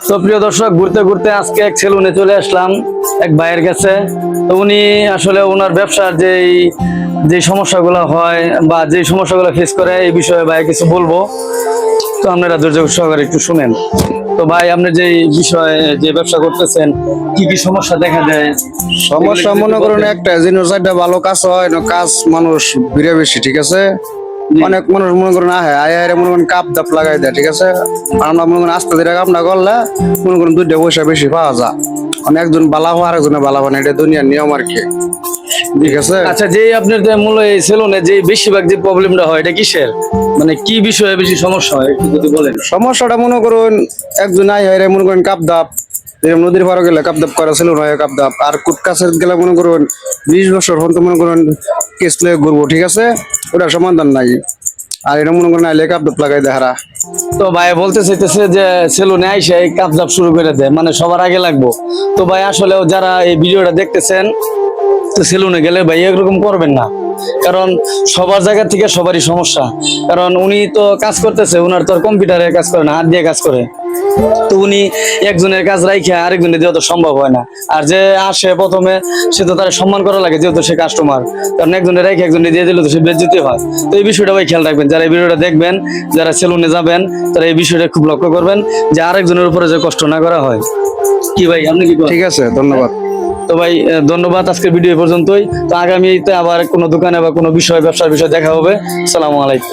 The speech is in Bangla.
তো প্রিয় দর্শক, ঘুরতে ঘুরতে আজকে এক সেলুনে চলে আসলাম এক ভাইয়ের কাছে। তো উনি আসলে ওনার ব্যবসার যে সমস্যাগুলো হয় বা যে সমস্যাগুলো ফেস করে এই বিষয়ে ভাই কিছু বলবো। তো আপনারা ধৈর্য সহকারে একটু শুনেন। তো ভাই, আপনি যে বিষয়ে যে ব্যবসা করতেছেন, কি কি সমস্যা দেখা দেয়? সমস্যা মনে করুন একটা জিনিস, একটা ভালো কাজ হয় না, কাজ মানুষ ভিড়ে বেশি, ঠিক আছে। অনেক মানুষ মনে করেন আয় মনে করেন কাপ দাপ লাগাই দেয়, ঠিক আছে। আমরা মনে করেন আস্তে ধীরে কাম না করলে মনে করেন দুইটা পয়সা বেশি পাওয়া যায়। একজন বালা হওয়া আরেকজনে বালা হয় না, এটা দুনিয়ার নিয়ম আর কি, ঠিক আছে। আচ্ছা, যে আপনার যে মূল এই সেলুনে যে বেশিরভাগ যে প্রবলেমটা হয় এটা কিসের, মানে কি বিষয়ে বেশি সমস্যা হয় একটু যদি বলেন। সমস্যাটা মনে করুন একজন আয় হায় মনে করেন কাপ দাপ, যেরকম নদীর পাড়ে গেলে কাপ দাপ করা ছিল নয় কাপ দাপ, আর কুট কাছের গেলে মনে করুন 20 বছর হন তো মনে করেন কেস লয়ে ঘুরবো, ঠিক আছে। ওটা সমাধান নাই। আর এটা মনে করেন আইলে কাপ দাপ লাগাই দেহারা। তো ভাই বলতে চাইতেছে যে সেলুনে আইসে এই কাপ জাপ শুরু করে দেয়, মানে সবার আগে লাগবো। তো ভাই আসলে যারা এই ভিডিওটা দেখতেছেন, তো সেলুনে গেলে ভাই এরকম করবেন না, কারণ সবার জায়গা থেকে সবারই সমস্যা। কারণ উনি তো কাজ করতেছে, উনার তো কম্পিউটারে কাজ করে না, হাত দিয়ে কাজ করে। তো উনি একজনের কাজ রাইখে আরেকজনের দেওয়া তো সম্ভব হয় না। আর যে আসে প্রথমে, সে তো তার সম্মান করা লাগে, যেহেতু সে কাস্টমার। কারণ একজনের রেখে একজনের দিয়ে দিলে তো সে বেজ্জতি হয়। তো এই বিষয়টা ভাই খেয়াল রাখবেন, যারা এই ভিডিওটা দেখবেন, যারা সেলুনে যাবেন, তারা এই বিষয়টা খুব লক্ষ্য করবেন যে আরেকজনের উপরে যে কষ্ট না করা হয়। কি ভাই, আপনি কি করেন? ঠিক আছে, ধন্যবাদ। তো ভাই ধন্যবাদ, আজকের ভিডিও পর্যন্তই। তো আগামীতে আবার কোনো দোকানে বা কোনো বিষয়, ব্যবসার বিষয় দেখা হবে। আসসালামু আলাইকুম।